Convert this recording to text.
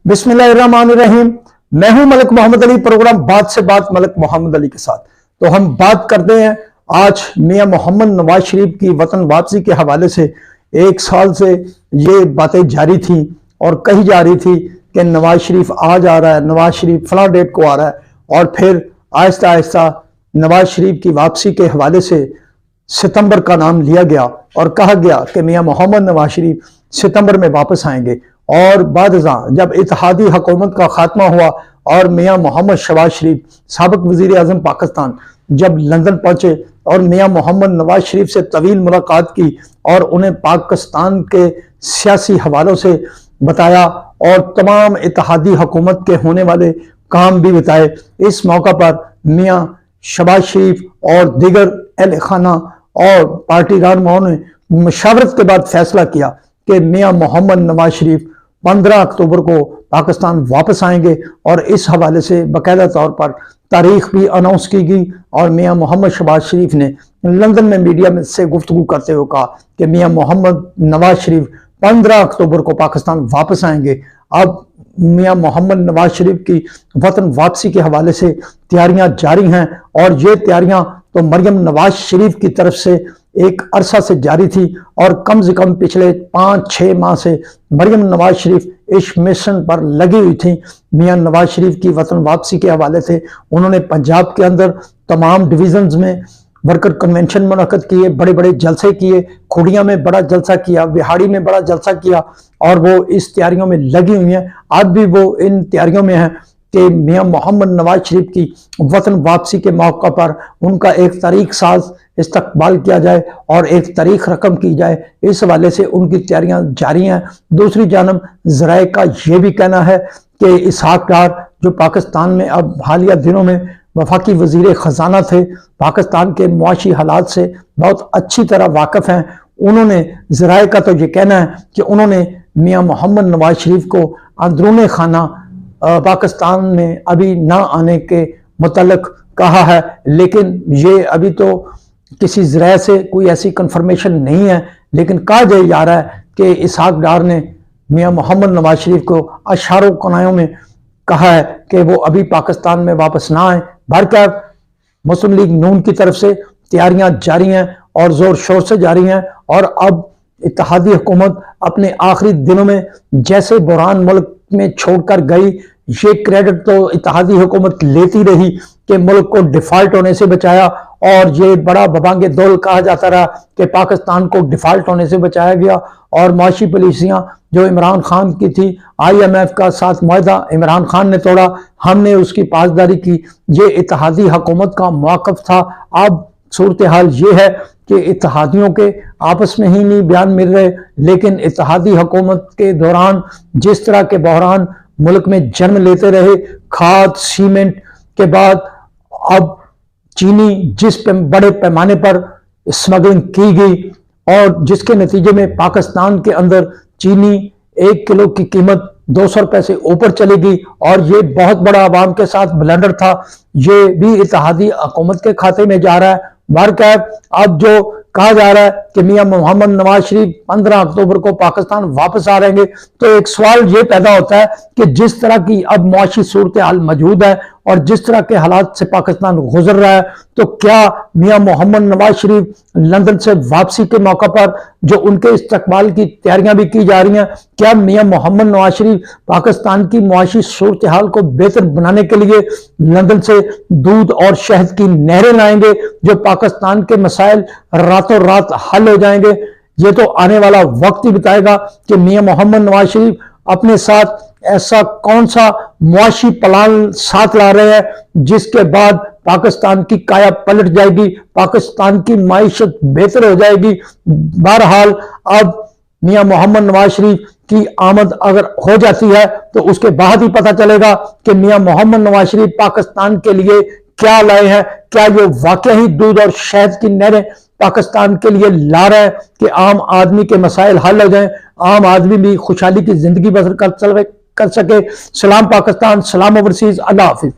बिस्मिल्लाहिर्रहमानिर्रहीम। मैं हूं मलिक मोहम्मद अली, प्रोग्राम बात से बात मलिक मोहम्मद अली के साथ। तो हम बात करते हैं आज मियां मोहम्मद नवाज शरीफ की वतन वापसी के हवाले से। एक साल से ये बातें जारी थी और कही जा रही थी कि नवाज शरीफ आज आ रहा है, नवाज शरीफ फला डेट को आ रहा है, और फिर आहिस्ता आहिस्ता नवाज शरीफ की वापसी के हवाले से सितंबर का नाम लिया गया और कहा गया कि मियां मोहम्मद नवाज शरीफ सितंबर में वापस आएंगे। और बाद जब इत्तेहादी हुकूमत का खात्मा हुआ और मियां मोहम्मद शहबाज शरीफ साबिक वजीर आजम पाकिस्तान जब लंदन पहुंचे और मियां मोहम्मद नवाज शरीफ से तवील मुलाकात की और उन्हें पाकिस्तान के सियासी हवालों से बताया और तमाम इत्तेहादी हुकूमत के होने वाले काम भी बताए। इस मौका पर मियां शहबाज शरीफ और दीगर अहले खाना और पार्टी रहनुमाओं ने मशावरत के बाद फैसला किया कि मियां मोहम्मद नवाज शरीफ 15 अक्टूबर को पाकिस्तान वापस आएंगे और इस हवाले से बाकायदा तौर पर तारीख भी अनाउंस की गई। और मियां मोहम्मद शहबाज शरीफ ने लंदन में मीडिया में से गुफ्तगू करते हुए कहा कि मियां मोहम्मद नवाज शरीफ 15 अक्टूबर को पाकिस्तान वापस आएंगे। अब मियां मोहम्मद नवाज शरीफ की वतन वापसी के हवाले से तैयारियां जारी हैं और ये तैयारियां तो मरियम नवाज शरीफ की तरफ से एक अरसा से जारी थी और कम से कम पिछले 5-6 माह से मरियम नवाज शरीफ इस मिशन पर लगी हुई थी। मियां नवाज शरीफ की वतन वापसी के हवाले से उन्होंने पंजाब के अंदर तमाम डिवीजन्स में वर्कर कन्वेंशन मुनक्कद किए, बड़े बड़े जलसे किए, खुड़िया में बड़ा जलसा किया, बिहाड़ी में बड़ा जलसा किया और वो इस तैयारियों में लगी हुई हैं। आज भी वो इन तैयारियों में हैं कि मियां मोहम्मद नवाज शरीफ की वतन वापसी के मौका पर उनका एक तारीख साज इस्तकबाल किया जाए और एक तारीख रकम की जाए। इस हवाले से उनकी तैयारियां जारी हैं। दूसरी जानब ज़राए का ये भी कहना है कि इसहाक डार जो पाकिस्तान में अब हालिया दिनों में वफाकी वजीर ख़जाना थे, पाकिस्तान के मुआशी हालात से बहुत अच्छी तरह वाकिफ़ हैं, उन्होंने ज़राए का तो ये कहना है कि उन्होंने मियां मोहम्मद नवाज शरीफ को अंदरूनी खाना पाकिस्तान में अभी ना आने के मुतल्लिक कहा है, लेकिन ये अभी तो किसी ज़राए से कोई ऐसी कंफर्मेशन नहीं है। लेकिन कहा जा रहा है कि इसहाक डार ने मियां मोहम्मद नवाज शरीफ को अशारों कनायों में कहा है कि वो अभी पाकिस्तान में वापस ना आए। बहरकैफ मुस्लिम लीग नून की तरफ से तैयारियां जारी हैं और जोर शोर से जारी हैं और अब इत्तेहादी हुकूमत अपने आखिरी दिनों में जैसे बुरहान मुल्क में छोड़कर गई, ये क्रेडिट तो इत्तेहादी हुकूमत लेती रही कि मुल्क को डिफॉल्ट होने से बचाया और ये बड़ा बबांगे दौल कहा जाता रहा कि पाकिस्तान को डिफॉल्ट होने से बचाया गया। और माशी पॉलिसियां जो इमरान खान की थी, IMF का साथ मुआहदा इमरान खान ने तोड़ा, हमने उसकी पासदारी की, ये इत्तेहादी हुकूमत का मौक़िफ़ था। अब सूरत हाल ये है कि इत्तेहादियों के आपस में ही नहीं बयान मिल रहे, लेकिन इत्तेहादी हुकूमत के दौरान जिस तरह के बहरान मुल्क में जन्म लेते रहे, खाद सीमेंट के बाद अब चीनी जिस बड़े पैमाने पर स्मगलिंग की गई और जिसके नतीजे में पाकिस्तान के अंदर चीनी 1 किलो की कीमत 200 रुपए से ऊपर चली गई और ये बहुत बड़ा आवाम के साथ ब्लंडर था, ये भी इत्तेहादी हुकूमत के खाते में जा रहा है। बहरकैफ अब जो कहा जा रहा है कि मियां मोहम्मद नवाज शरीफ 15 अक्टूबर को पाकिस्तान वापस आ रहेंगे, तो एक सवाल ये पैदा होता है कि जिस तरह की अब मुआशी सूरत हाल मौजूद है और जिस तरह के हालात से पाकिस्तान गुजर रहा है, तो क्या मियां मोहम्मद नवाज शरीफ लंदन से वापसी के मौका पर जो उनके इस्तकबाल की तैयारियां भी की जा रही हैं, क्या मियां मोहम्मद नवाज शरीफ पाकिस्तान की मुआशी सूरत हाल को बेहतर बनाने के लिए लंदन से दूध और शहद की नहरें लाएंगे जो पाकिस्तान के मसाइल रातों रात हल हो जाएंगे? ये तो आने वाला वक्त ही बताएगा कि मियां मोहम्मद नवाज शरीफ अपने साथ ऐसा कौन सा मुआशी प्लान साथ ला रहे हैं जिसके बाद पाकिस्तान की काया पलट जाएगी, पाकिस्तान की माईशत बेहतर हो जाएगी। बहरहाल अब मियां मोहम्मद नवाज शरीफ की आमद अगर हो जाती है तो उसके बाद ही पता चलेगा कि मियां मोहम्मद नवाज शरीफ पाकिस्तान के लिए क्या लाए हैं। क्या ये वाकई ही दूध और शहद की नहरें पाकिस्तान के लिए ला रहे हैं कि आम आदमी के मसाइल हल हो जाएं, आम आदमी भी खुशहाली की जिंदगी बसर कर सके। सलाम पाकिस्तान, सलाम ओवरसीज, अल्लाह हाफिज।